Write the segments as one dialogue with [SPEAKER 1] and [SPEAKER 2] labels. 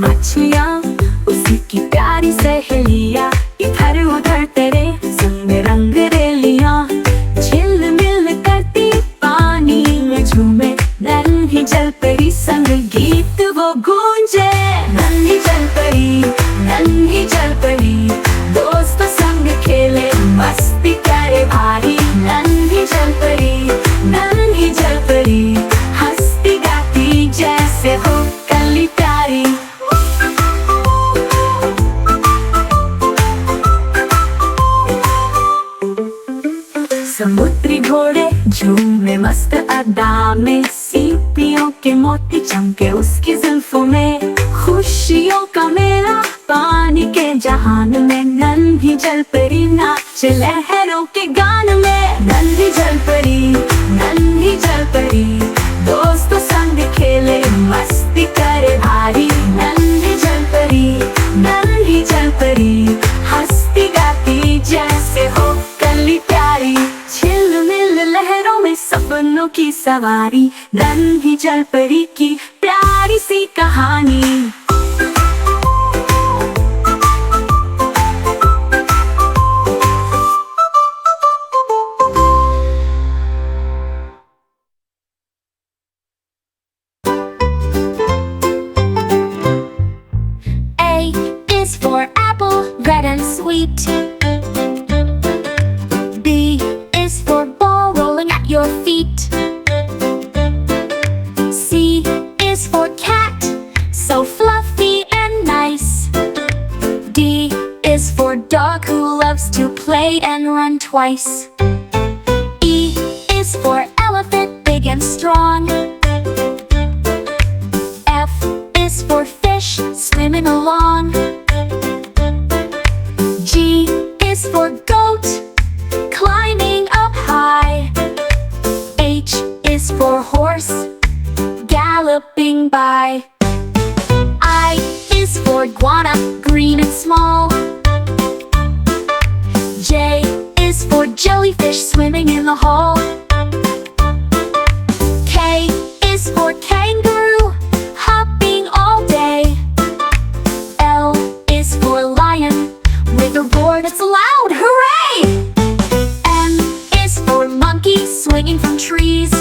[SPEAKER 1] मछलियाँ उसी की प्यारी सहेलियाँ, इधर उधर तेरे संग रंग रेलियाँ, झिलमिल करती पानी में झूमे, नन्ही जलपरी संग गीत वो गूंजे। नन्ही जलपरी, नन्ही जलपरी, दोस्तों संग खेले मस्ती करे भारी। नन्ही जलपरी, नन्ही जलपरी, हंसती गाती जैसे हो कली प्यारी। समुद्री घोड़े झूमे मस्त अदा में, सीपियों के मोती चमके उसकी जुल्फों में, खुशियों का मेला पानी के जहान में, नन्ही जलपरी नाच लहरों के गान में। नन्ही जलपरी, नन्ही जलपरी, दोस्तों संग खेले मस्ती करे भारी। नन्ही जलपरी, नन्ही जलपरी, हंसती गाती जैसे हो कली प्यारी। झिलमिल लहरों में सपनों की सवारी, नन्ही जलपरी की प्यारी सी कहानी।
[SPEAKER 2] A is for apple, red and sweet. B is for ball rolling at your feet. C is for cat, so fluffy and nice. D is for dog who loves to play and run twice. E is for elephant, big and strong. F is for fish swimming along. G is for goat climbing up high. H is for horse galloping by. I is for iguana, green and small. J is for jellyfish swimming in the hall. K is for kangaroo hopping all day. L is for lion with a roar that's loud, hooray! M is for monkey swinging from trees.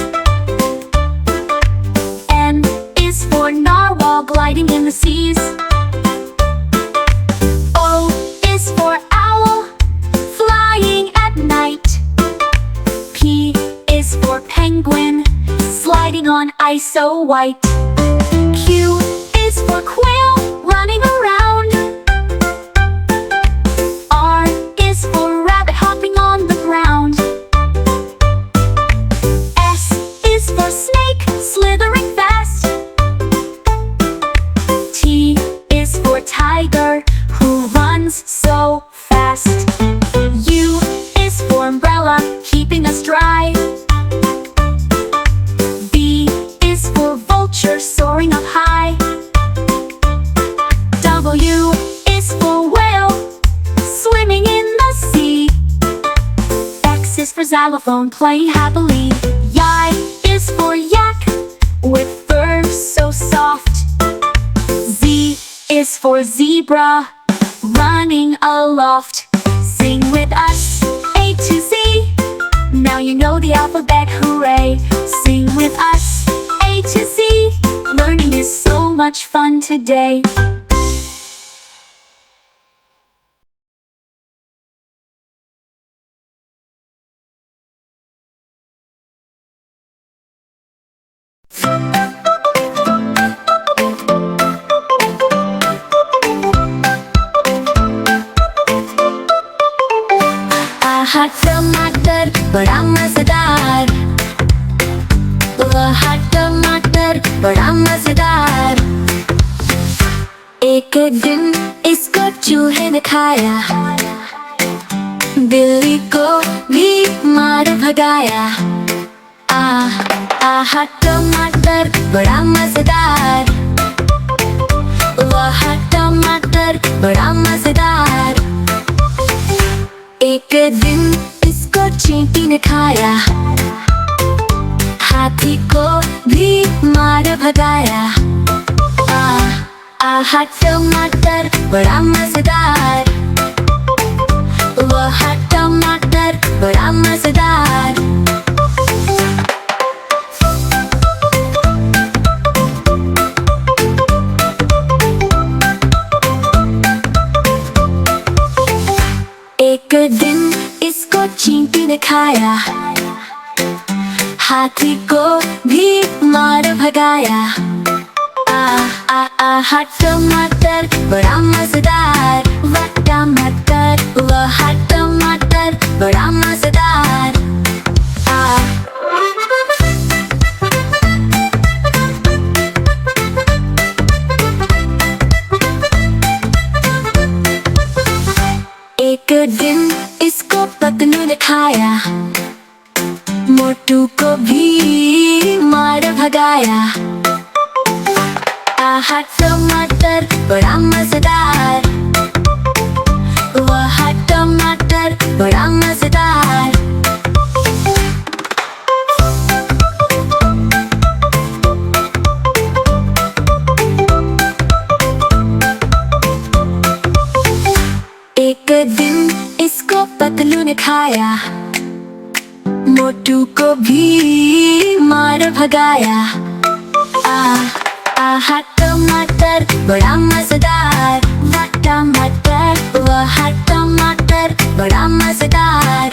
[SPEAKER 2] N is for narwhal gliding in the seas. O is for owl flying at night. P is for penguin sliding on ice so white. Q is for quail running around. R is for rabbit hopping on the ground. S is for snake slithering fast. T is for tiger who runs so fast. U is for umbrella keeping us dry. V is for vulture soaring up high. W is for whale swimming in the sea. X is for xylophone playing happily. Y is for yak with fur so soft. Z is for zebra running aloft. Sing with us, A to Z. Now you know the alphabet, hooray! Sing with us, A to Z. Learning is so much fun today.
[SPEAKER 1] आहा टमाटर बड़ा मजेदार, आहा टमाटर बड़ा मजेदार। एक दिन इसको चूहे ने खाया, बिल्ली को भी मार भगाया। आहा टमाटर बड़ा मजेदार, आहा टमाटर बड़ा मजेदार। एक दिन इसको चींटी ने खाया, हाथी को भी मार भगाया।
[SPEAKER 2] आहा टमाटर बड़ा मजेदार, वह टमाटर बड़ा मजेदार। एक दिन इसको चींटी ने खाया, हाथी को भी मार भगाया। आहा टमाटर बड़ा मजेदार, वह टमाटर बड़ा मजेदार। एक दिन इसको पतलू ने खाया, मोटू को भी मार भगाया। आहा टमाटर बड़ा मजेदार, वह टमाटर बड़ा मजेदार। एक दिन इसको पतलू ने खाया, मोटू को भी मार भगाया। आहा टमाटर बड़ा मजेदार, वह टमाटर बड़ा मजेदार।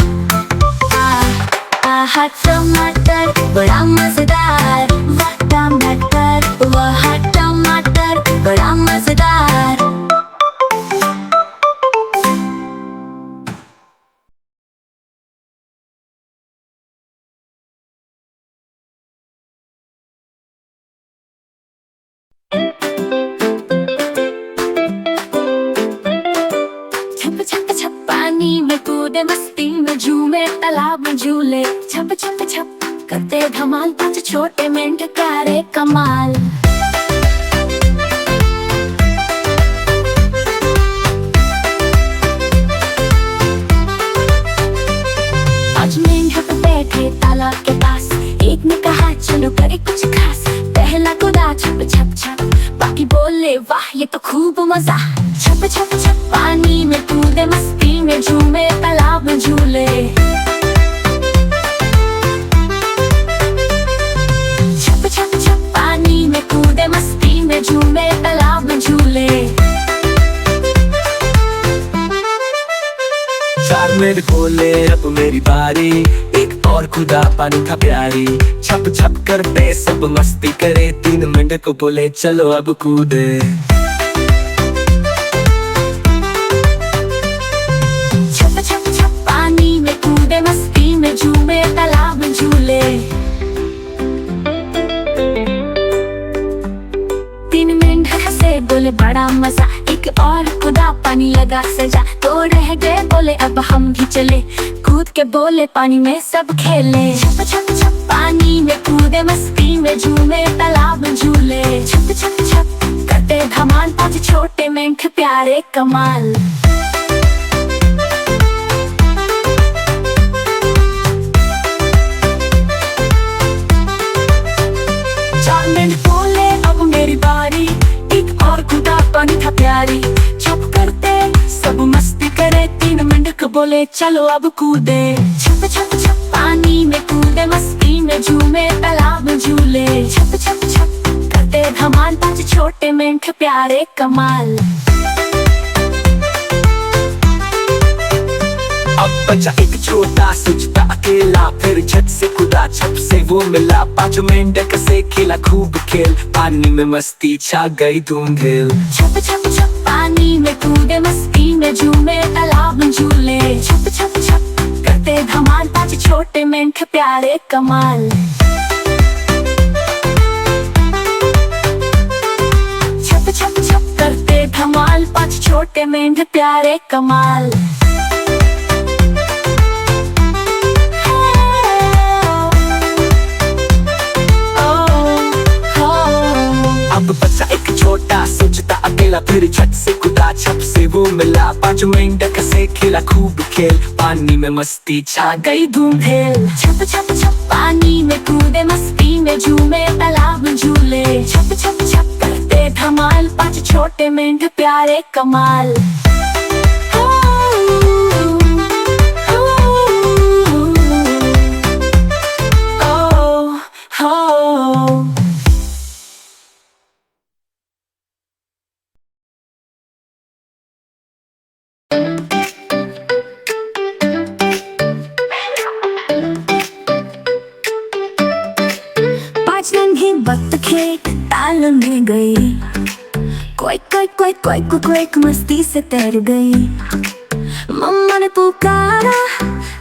[SPEAKER 2] आहा टमाटर बड़ा मजेदार, वह टमाटर बड़ा मजेदार। छप छप छप पानी में कूदे, मस्ती में झूमे, तालाब में झूले। छप छप छप करते धमाल, पांच छोटे मेंढक करे कमाल। आज मेंढक बैठे तालाब के पास, एक ने कहा चलो करे कुछ खास। पहला कूदा छप छप छप, बाकी बोले वाह ये तो खूब मजा। छप छप छप पानी में कूदे, मस्ती में झूमे, तालाब में झूले। छप छप छप पानी में कूदे, मस्ती में झूमे, तालाब में झूले।
[SPEAKER 3] चार मेंढक बोले अब मेरी बारी, एक और खुदा पानी था प्यारी। छप छप करते सब मस्ती करे, तीन मेंढक बोले चलो अब कूदे।
[SPEAKER 2] छप छप छप पानी में कूदे, मस्ती में झूमे, तालाब में झूले। तीन मेंढक हंसे बोले बड़ा मजा, एक और खुदा पानी लगा सजा। तो रह गए बोले अब हम भी चले, कूद के बोले पानी में सब खेले। छप छप छप पानी में कूदे, मस्ती में झूमे, तालाब में झूले। छप छप छप करते धमाल, पांच छोटे मेंढक प्यारे कमाल। चार मेंढक बोले अब मेरी बारी, एक और खुदा पानी था प्यारी। छप करते सब मस्ती करे, तीन मेंढक बोले चलो अब कूदे। छप छप छप पानी में कूदे, मस्ती में झूमे, तालाब में झूले। छप छप छप करते धमाल, पांच छोटे मेंढक प्यारे कमाल।
[SPEAKER 3] अब बचा एक छोटा सोचता अकेला, फिर झट से कूदा छप से वो मिला। पांचों मेंढक से खेला खूब खेल, पानी में मस्ती छा गई धूमधाम।
[SPEAKER 2] छप छप छप पानी में कूदे, मस्ती में झूमे, तालाब में झूले। छप छप छप करते धमाल, पांच छोटे मेंढक प्यारे कमाल। छप छप छप करते धमाल, पांच छोटे मेंढक प्यारे कमाल।
[SPEAKER 3] अब बचा एक छोटा सोचता अकेला, फिर झट से कूदा छप से वो मिला। पांचों मेंढक से खेला खूब खेल, पानी में मस्ती छा गई धूमधाम।
[SPEAKER 2] छप छप छप पानी में कूदे, मस्ती में झूमे, तालाब में झूले। छप छप छप करते
[SPEAKER 1] बोले धमाल, 5 छोटे मेंढक प्यारे कमाल। बत्तखें ताल में गई, कोई कोई कोई कोई कोई कोई मस्ती से तैर गई। मम्मा ने पुकारा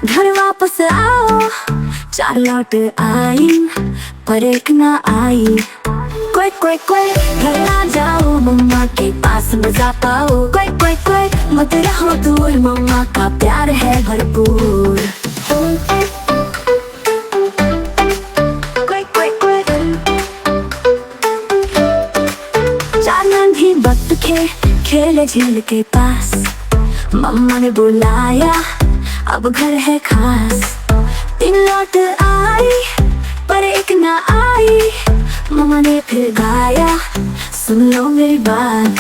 [SPEAKER 1] घर वापस आओ, 4 लौट आई पर एक ना आई। कोई कोई कोई घर ना जाओ, मम्मा के पास मजा पाओ। कोई कोई कोई मत रहो दूर, मम्मा का प्यार है भरपूर। खेले झील के पास, मम्मा ने बुलाया अब घर है खास। 3 लौट आई पर एक ना आई, मम्मा ने फिर गाया सुन लो मेरी बात।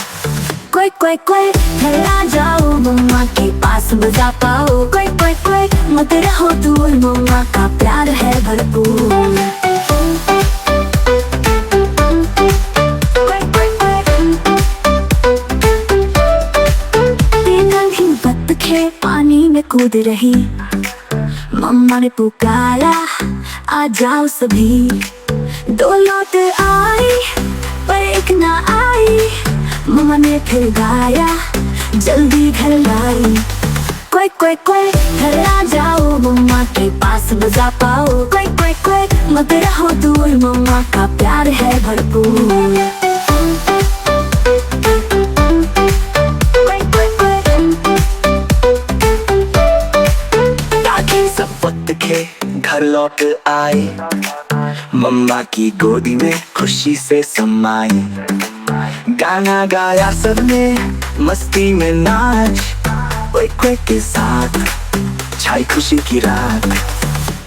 [SPEAKER 1] कोई कोई कोई घर ना जाओ, मम्मा के पास मजा पाओ। कोई कोई कोई मत रहो दूर, मम्मा का प्यार है भरपूर। पानी में कूद रही, मम्मा ने पुकारा आ जाओ सभी। 2 लौट आई पर एक ना आई, मम्मा ने फिर गाया जल्दी घर लाई। कोई कोई कोई घर आ जाओ, मम्मा के पास मजा पाओ। कोई कोई कोई मत रहो दूर, मम्मा का प्यार है भरपूर।
[SPEAKER 3] घर लौट आई, मम्मा की गोदी में खुशी से समाई। गाना गाया सबने मस्ती में नाच, कोई कोई के साथ छाई खुशी की रात।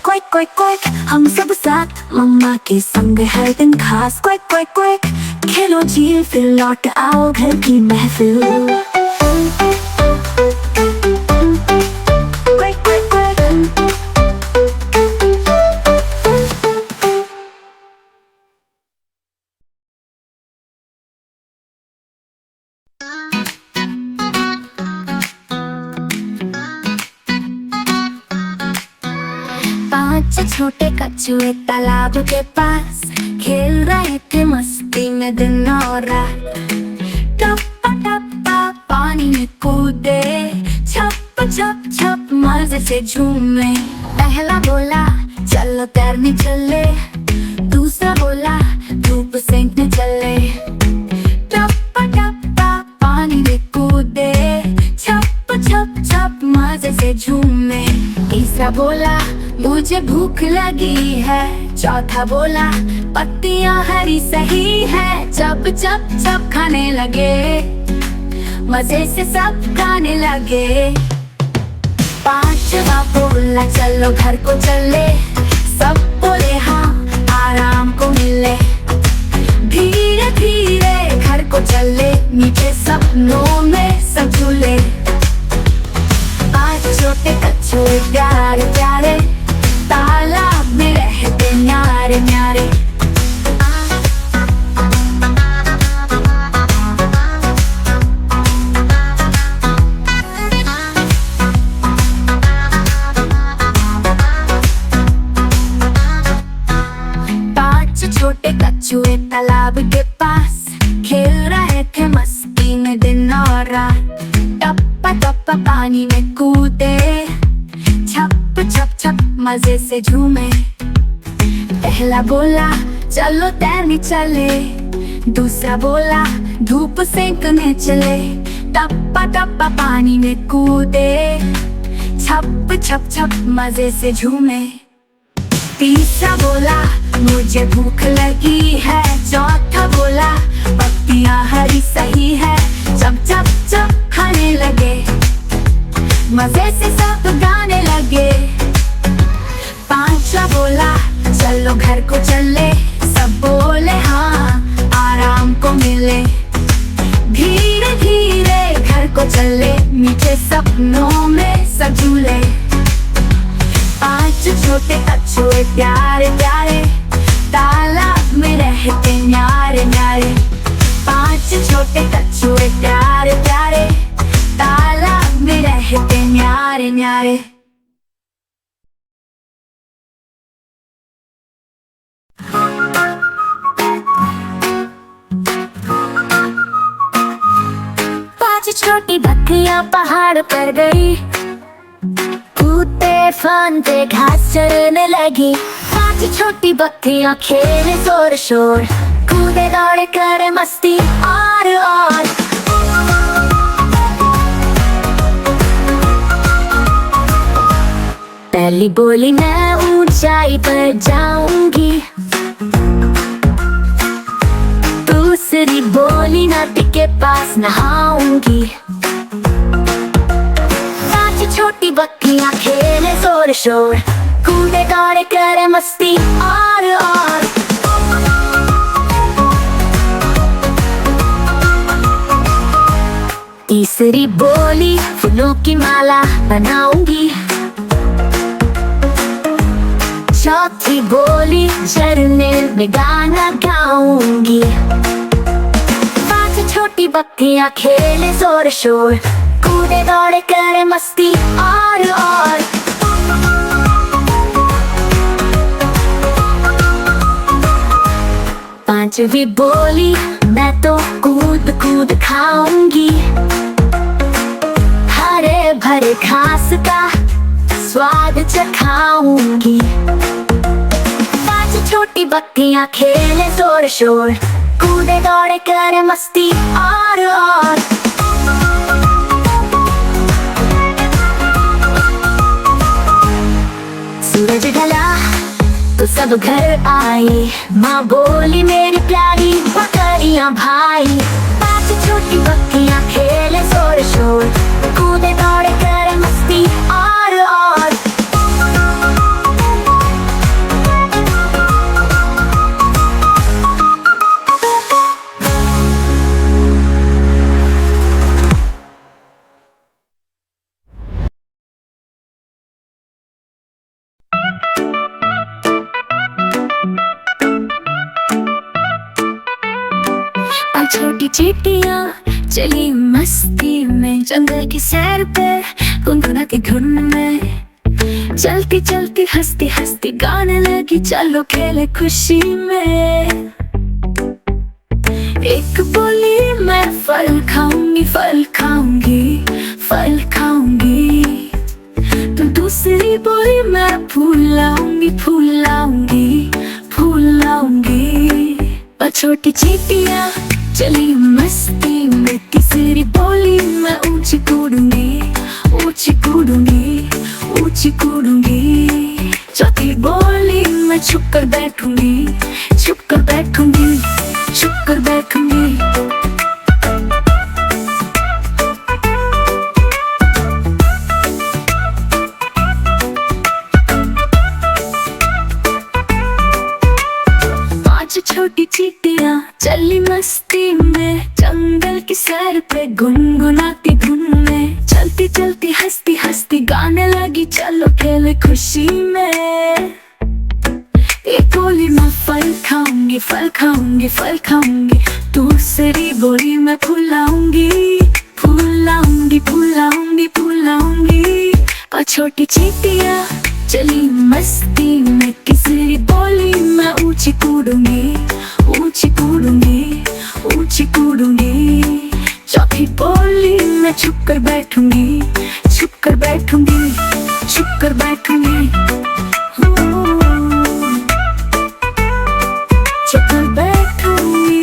[SPEAKER 1] कोई कोई कोई हम सब साथ, मम्मा के संग हर दिन खास। कोई कोई कोई खेलो झील, फिर लौट आओ घर की महफिल। छोटे कछुए तालाब के पास खेल रहे थे मस्ती में दिन और रात। टप्पा टप्पा पानी में कूदे, छप छप छप मजे से झूमे। पहला बोला चलो तैरने चले, दूसरा बोला धूप सेंकने चले। टप्पा टप्पा पानी में कूदे, छप छप छप मजे से झूमे। तीसरा बोला मुझे भूख लगी है, चौथा बोला पत्तियां हरी सही है। चप चप चप खाने लगे, मजे से सब खाने लगे। 5वां बोला चलो घर को चले, सब बोले हाँ आराम को मिले। धीरे धीरे घर को चले, मीठे सपनों में सब झूले। 5 छोटे कछुए प्यारे प्यारे, तालाब में रहते न्यारे न्यारे। छोटे कछुए तालाब के पास खेल रहे थे मस्ती में दिन और रात। टप्पा टप्पा पानी में कूदे, छप छप छप मजे से झूमे। पहला बोला चलो तैरने चले, दूसरा बोला धूप सेंकने चले। टप्पा टप्पा पानी में कूदे, छप छप छप मजे से झूमे। तीसरा बोला मुझे भूख लगी है, चौथा बोला पत्तियां हरी सही है। चप चप चप खाने लगे, मजे से सब गाने लगे। 5वां बोला चलो घर को चले, सब बोले हाँ आराम को मिले। धीरे धीरे घर को चले, मीठे सपनों में सब झूले। 5 छोटे कछुए प्यारे प्यारे, तालाब में रहते न्यारे न्यारे। 5 छोटे कछुए प्यारे प्यारे, तालाब में रहते न्यारे न्यारे।
[SPEAKER 2] छोटी बकरियां पहाड़ पर गई, कूदते फांदते घास चरने लगी। 5 छोटी बकरियां खेले जोर शोर, कूदे दौड़े करे मस्ती और पहली बोली मैं ऊंचाई पर जाऊंगी, दूसरी बोली नदी के पास नहाऊंगी। 5 छोटी बकरियां खेले जोर शोर, कूदे दौड़े करे मस्ती और तीसरी बोली फूलों की माला बनाऊंगी। चौथी बोली झरने में गाना गाऊंगी। 5 छोटी बकरियां खेले जोर शोर, कूदे दौड़े करे मस्ती और पांचवी बोली मैं तो कूद कूद खाऊंगी, हरे भरे घास का स्वाद चखाऊंगी। 5 छोटी बकरियां खेले जोर शोर, कूदे दौड़े करे मस्ती और सूरज ढला तो सब घर आए, माँ बोली मेरी प्यारी बकरियां भाई। 5 छोटी बकरियां खेले जोर शोर, कूदे दौड़े करे मस्ती और छोटी चींटियां चली मस्ती में, जंगल की सैर पे गुनगुनाती धुन में। चलती चलती हंसती हंसती गाने लगी, चलो खेले खुशी में। एक बोली मैं फल खाऊंगी फल खाऊंगी फल खाऊंगी, तो दूसरी बोली मैं फूल लाऊंगी फूल लाऊंगी फूल लाऊंगी। और छोटी चींटियां चली मस्ती में, तीसरी बोली मैं ऊंची कूदूंगी ऊंची कूदूंगी ऊंची कूदूंगी। चौथी बोली मैं छुप कर बैठूंगी छुप कर बैठूंगी छुप कर बैठूंगी। छोटी चींटियां चली मस्ती में, जंगल की सैर पे गुनगुनाती धुन में। चलती चलती हंसती हंसती गाने लगी, चलो खेले खुशी में। एक बोली मैं फल खाऊंगी फल खाऊंगी फल खाऊंगी, दूसरी बोली मैं फूल लाऊंगी फूल लाऊंगी फूल लाऊंगी फूल लाऊंगी। और छोटी चींटियां चली मस्ती में, तीसरी बोली मैं ऊंची कूदूंगी ऊंची कूदूंगी ऊंची कूदूंगी। चौथी बोली मैं छुप कर बैठूंगी छुप कर बैठूंगी छुप कर बैठूंगी छुप कर बैठूंगी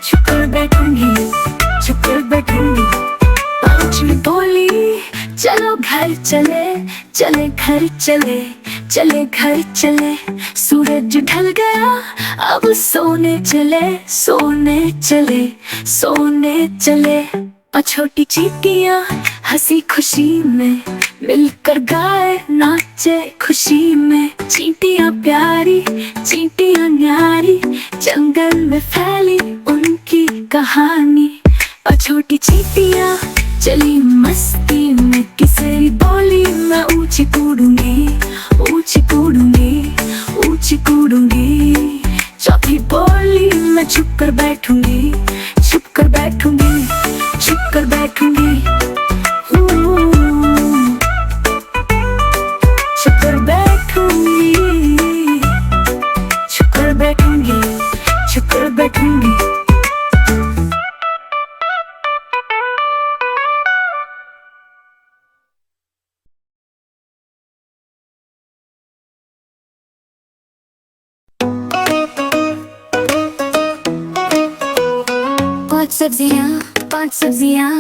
[SPEAKER 2] छुप कर बैठूंगी छुप कर बैठूंगी। पांचवी बोली चलो घर चले चले घर चले चले घर चले। सूरज ढल गया अब सोने चले सोने चले सोने चले। और छोटी चींटियां हंसी खुशी में,
[SPEAKER 1] मिलकर गाए नाचे खुशी में। चींटियां प्यारी चींटियां न्यारी, जंगल में फैली उनकी कहानी। और छोटी चींटियां चली मस्ती में, किसी बोली मैं ऊंची कूदूंगी ऊंची कूदूंगी ऊंची कूदूंगी। चौथी बोली मैं छुप कर बैठूंगी छुप कर बैठूंगी छुप कर बैठूंगी। छुप कर बैठूंगी छुप कर बैठूंगी छुप कर बैठूंगी। पांच सब्जियां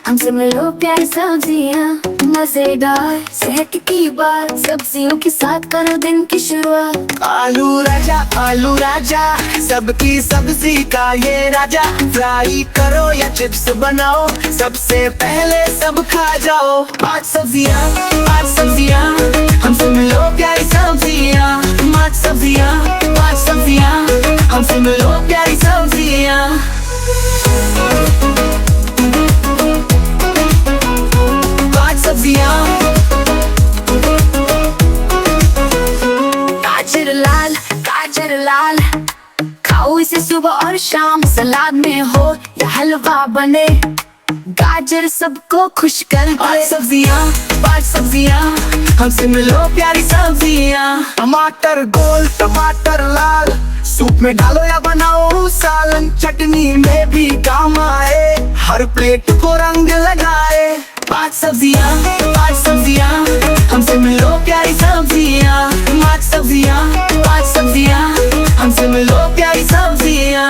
[SPEAKER 1] हमसे मिलो प्यारी सब्जियां। मजेदार सेहत की बात, सब्जियों के साथ करो दिन की शुरुआत।
[SPEAKER 3] आलू राजा सबकी सब्जी का ये राजा। फ्राई करो या चिप्स बनाओ, सबसे पहले सब खा जाओ। पांच सब्जियां हमसे मिलो प्यारी सब्जियां। पांच सब्जियां हमसे मिलो प्यारी सब्जियां। गाजर लाल खाओ इसे सुबह और शाम। सलाद में हो या हलवा बने, गाजर सबको खुश कर दे। पांच सब्जियां हमसे मिलो प्यारी सब्जियां। टमाटर गोल टमाटर लाल, सूप में डालो या बनाओ सालन। चटनी में भी काम आए, हर प्लेट को रंग लगाए। पांच सब्जियां हमसे मिलो प्यारी सब्जियां। पांच सब्जियां हमसे मिलो प्यारी सब्जियां।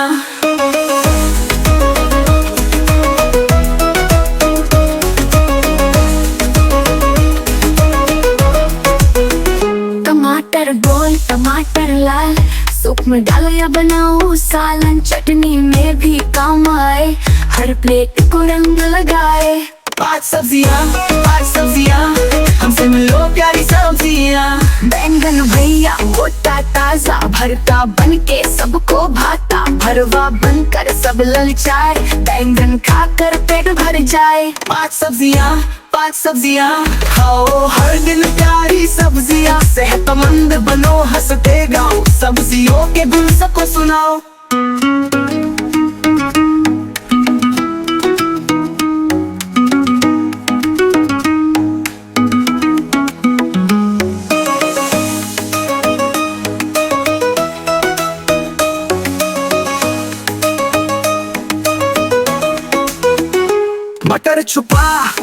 [SPEAKER 3] टमाटर गोल टमाटर लाल, सूप में डालो या बनाओ सालन। चटनी में भी काम आए, हर प्लेट को रंग लगाए। पांच सब्जियां हमसे मिलो प्यारी सब्जियां। बैंगन भैया मोटा ताजा, भरता बन के सबको भाता। भरवा बनकर सब ललचाए, बैंगन खाकर पेट भर जाए। पांच सब्जियां खाओ हर दिन प्यारी सब्जियां। सेहतमंद बनो हंसते गाओ, सब्जियों के गुण सबको सुनाओ।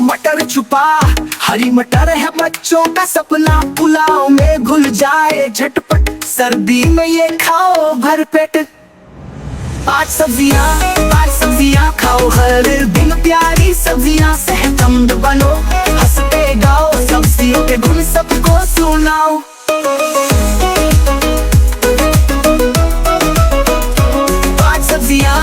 [SPEAKER 3] मटर छुपा हरी मटर है बच्चों का सपना। पुलाव में घुल जाए झटपट, सर्दी में ये खाओ भर पेट। पांच सब्जियां खाओ हर दिन प्यारी सब्जियां। सेहतमंद बनो हंसते गाओ, सब्जियों के गुण सबको सुनाओ। पांच सब्जियां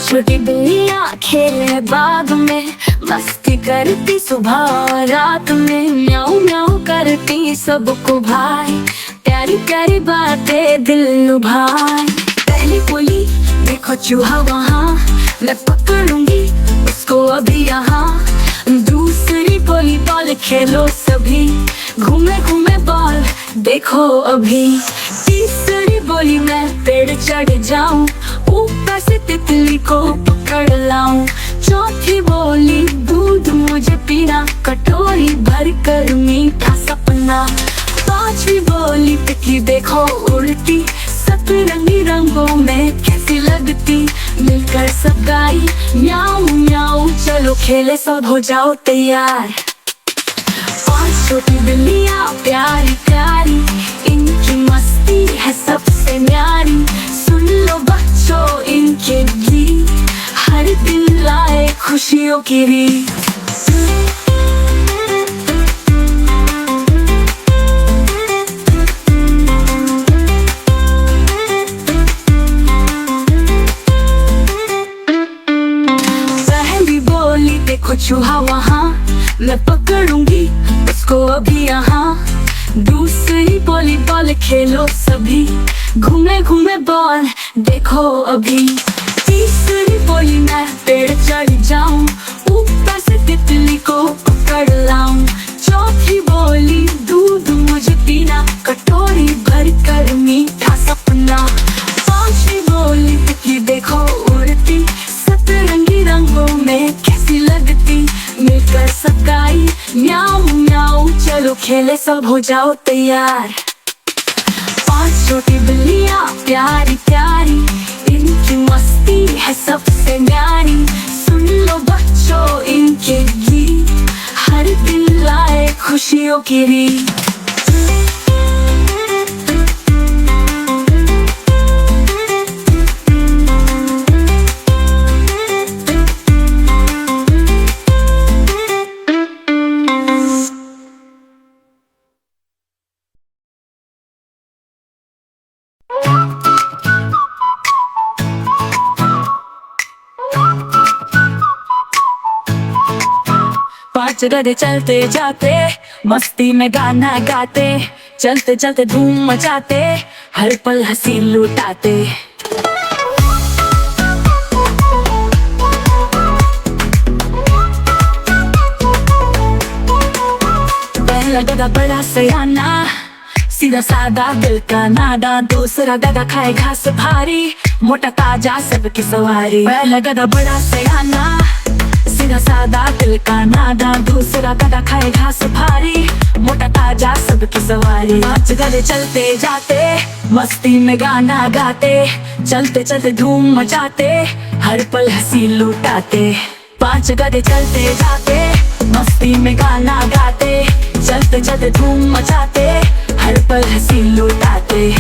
[SPEAKER 3] छोटी बिल्लियां खेले बाग में, मस्ती करती सुबह और रात में। म्याऊं म्याऊं करती सबको भाई, प्यारी प्यारी बातें दिल लुभाए। पहली बोली देखो चूहा वहाँ, मैं पकड़ूंगी उसको अभी यहाँ। दूसरी बोली बॉल खेलो सभी, घूमे घूमे बॉल देखो अभी। तीसरी बोली मैं पेड़ चढ़ जाऊं, ऊपर से तितली को पकड़ लाऊं। चौथी बोली दूध मुझे पीना, कटोरी भर कर मीठा सपना। पांचवी बोली तितली देखो उड़ती, सतरंगी रंगों में कैसी लगती। मिलकर सब गाई म्याऊं म्याऊं, चलो खेले सब हो जाओ तैयार। पांच छोटी बिल्लियां प्यारी प्यारी, इनकी मस्ती है सबसे न्यारी। सुन लो बच्चों इनके गीत, हर दिन लाए खुशियों की रीत।
[SPEAKER 1] को छुआ वहाँ, मैं पकड़ूंगी उसको अभी यहाँ। दूसरी बोली बॉल खेलो सभी, घूमे घूमे बॉल देखो अभी। तीसरी बोली मैं पेड़ चढ़ जाऊं, ऊपर से तितली को पकड़ लाऊं। चौथी बोली दूध मुझे पीना, कटोरी भर कर मीठा सपना। पांचवी बोली तितली देखो उड़ती, सतरंगी रंगों में कैसी लगती। मिलकर सगाई म्याऊं म्याऊं, चलो खेले सब हो जाओ तैयार। पांच छोटी बिल्लियां प्यारी प्यारी, इनकी मस्ती है सबसे न्यारी। सुन लो बच्चों इनके गीत, हर दिन लाए खुशियों की रीत। पांच गधे चलते जाते, मस्ती में गाना गाते। चलते चलते धूम मचाते, हर पल हंसी लुटाते। पहला गधा बड़ा सयाना, सीधा सादा दिल का नादा। दूसरा गधा खाए घास भारी, मोटा ताजा सबकी सवारी। पहला गधा बड़ा सयाना, सीधा सादा दिल का नादा। दूसरा गधा खाए घास भारी, मोटा ताजा सबकी सवारी। पांच गधे चलते जाते, मस्ती में गाना गाते। चलते चलते धूम मचाते, हर पल हंसी लुटाते। पांच गधे चलते जाते, मस्ती में गाना गाते। चलते चलते धूम मचाते, हर पल हंसी लुटाते।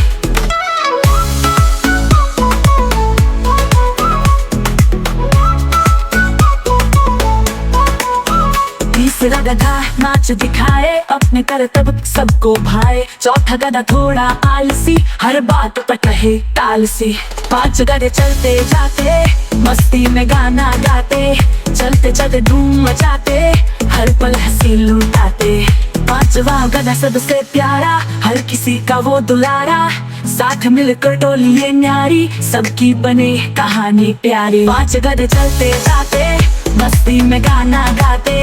[SPEAKER 1] तीसरा गधा नाच दिखाए, अपने करतब सबको भाए। चौथा गधा थोड़ा आलसी, हर बात पर कहे टाल सी। पांच गधे चलते जाते, मस्ती में गाना गाते। चलते चलते धूम मचाते, हर पल हंसी लुटाते। पांचवा गधा सबसे प्यारा, हर किसी का वो दुलारा। साथ मिलकर टोली ये न्यारी, सबकी बने कहानी प्यारी। पांच गधे चलते जाते, मस्ती में गाना गाते।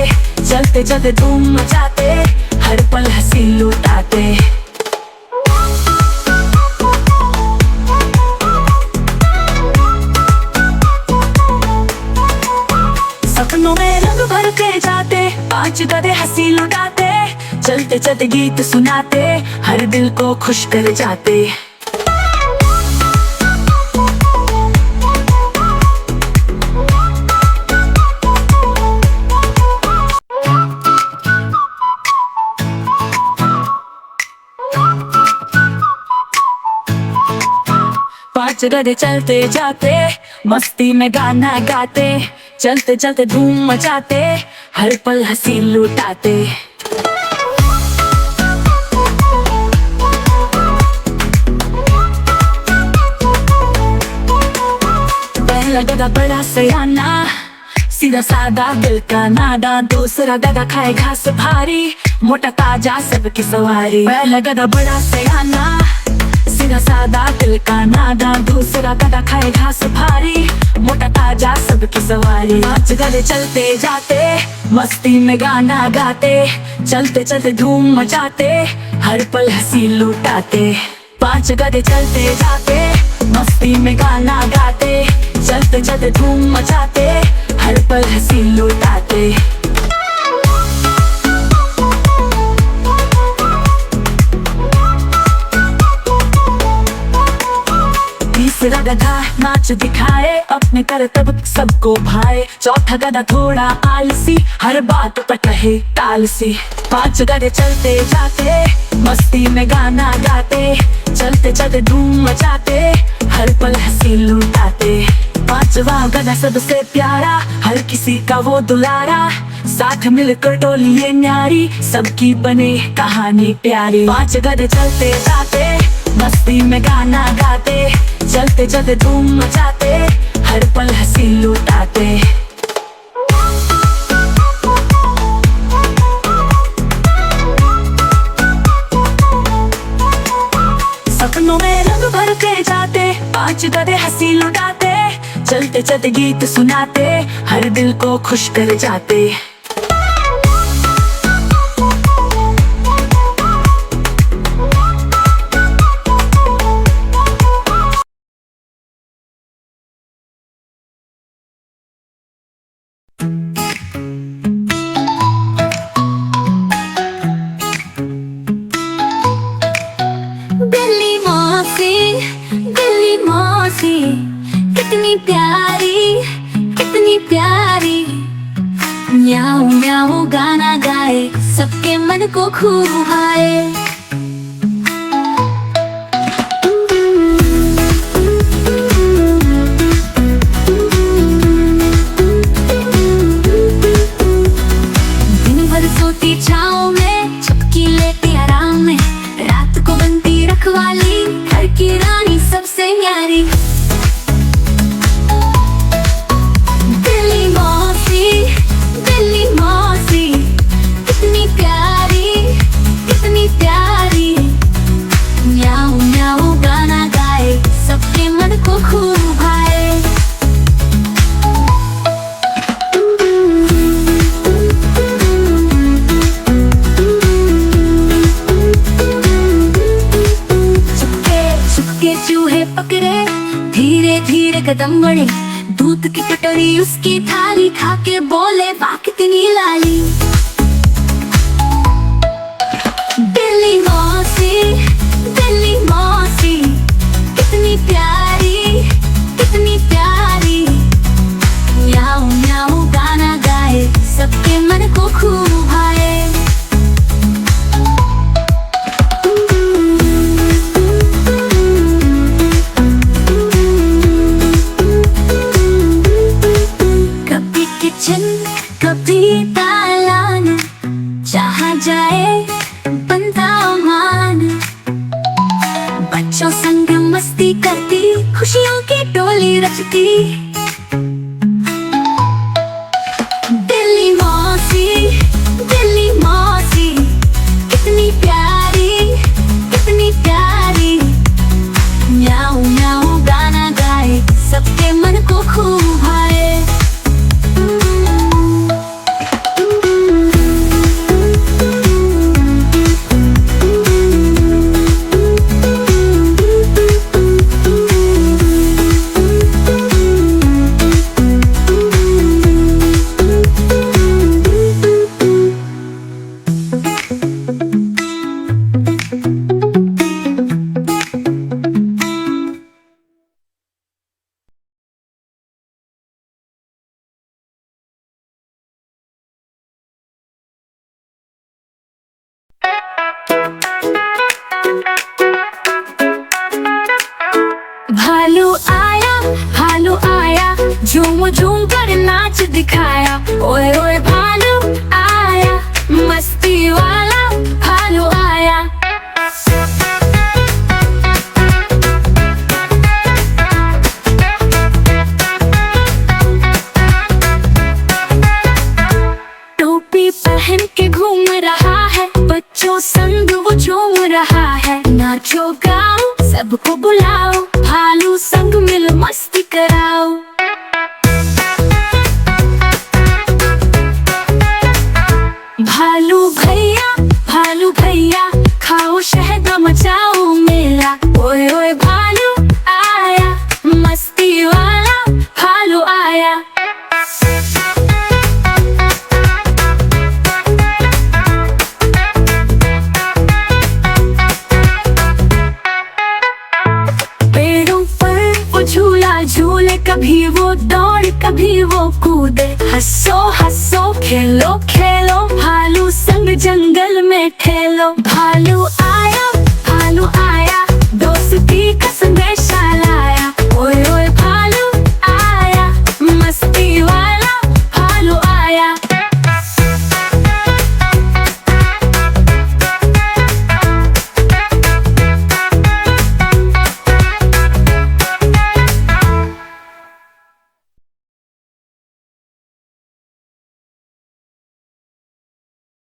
[SPEAKER 1] चलते चलते धूम मचाते, हर पल हंसी लुटाते। सपनों में रंग भरते जाते, पांच गधे हंसी लुटाते। चलते चलते गीत सुनाते, हर दिल को खुश कर जाते। पांच गधे चलते जाते, मस्ती में गाना गाते। चलते चलते धूम मचाते, हर पल हंसी लुटाते। पहला गधा बड़ा सयाना, सीधा सादा दिल का नादा। दूसरा गधा खाए घास भारी, मोटा ताजा सबकी सवारी। पहला गधा बड़ा सयाना, सीधा सादा दिल का नादा। दूसरा गधा खाए घास भारी, मोटा ताजा सबकी सवारी। पांच गधे चलते जाते, मस्ती में गाना गाते। चलते चलते धूम मचाते, हर पल हंसी लुटाते। पांच गधे चलते जाते, मस्ती में गाना गाते। चलते चलते धूम मचाते, हर पल हंसी लुटाते। तीसरा गधा नाच दिखाए, अपने करतब सबको भाए। चौथा गधा थोड़ा आलसी, हर बात पर कहे टाल सी। पांच गधे चलते जाते, मस्ती में गाना गाते। चलते चलते धूम मचाते, हर पल हंसी लुटाते। पांचवा गधा सबसे प्यारा, हर किसी का वो दुलारा। साथ मिलकर टोली ये न्यारी, सबकी बने कहानी प्यारी। पांच गधे चलते जाते, मस्ती में गाना गाते। चलते चलते धूम मचाते, हर पल हंसी लुटाते। चलते चलते गीत सुनाते, हर दिल को खुश कर जाते।
[SPEAKER 2] दिल्ली मौसी कितनी प्यारी, कितनी प्यारी। म्याऊं म्याऊं गाना गाए, सबके मन को खूब भाए। दिन भर सोती छाँव में, चुपकी लेती आराम में, रात को बनती रखवाली, घर की रानी सबसे न्यारी। दिल्ली मौसी कितनी प्यारी, कितनी प्यारी। म्याऊं म्याऊं गाना गाए, सबके मन को खूब भाए। चूहे पकड़े, धीरे धीरे कदम बढ़े, दूध की कटोरी उसकी थाली, खा के बोले वाह कितनी लाली। दिल्ली मौसी कितनी प्यारी, कितनी प्यारी। म्याऊं म्याऊं गाना गाए, सबके मन को खूब भाए। कभी तालान, जहाँ जाए बनता मान। बच्चों संग मस्ती करती, खुशियों की टोली रचती। दिल्ली मौसी कितनी प्यारी, कितनी प्यारी। म्याऊं म्याऊं गाना गाए, सबके मन को खूब भाए। भालू आया, झूम झूम कर नाच दिखाया। ओए ओए भालू आया, मस्ती वाला भालू आया। टोपी पहन के घूम रहा है, बच्चों संग वो झूम रहा है। नाचो गाओ, सबको बुलाओ, भालू संग मिल मस्ती कराओ। भालू भैया खाओ शहद मचाओ मेला। ओए ओए भालू आया, मस्ती वाला भालू आया। झूले कभी वो दौड़ कभी वो कूदे। हंसो हंसो खेलो खेलो, भालू संग जंगल में ठेलो। भालू आया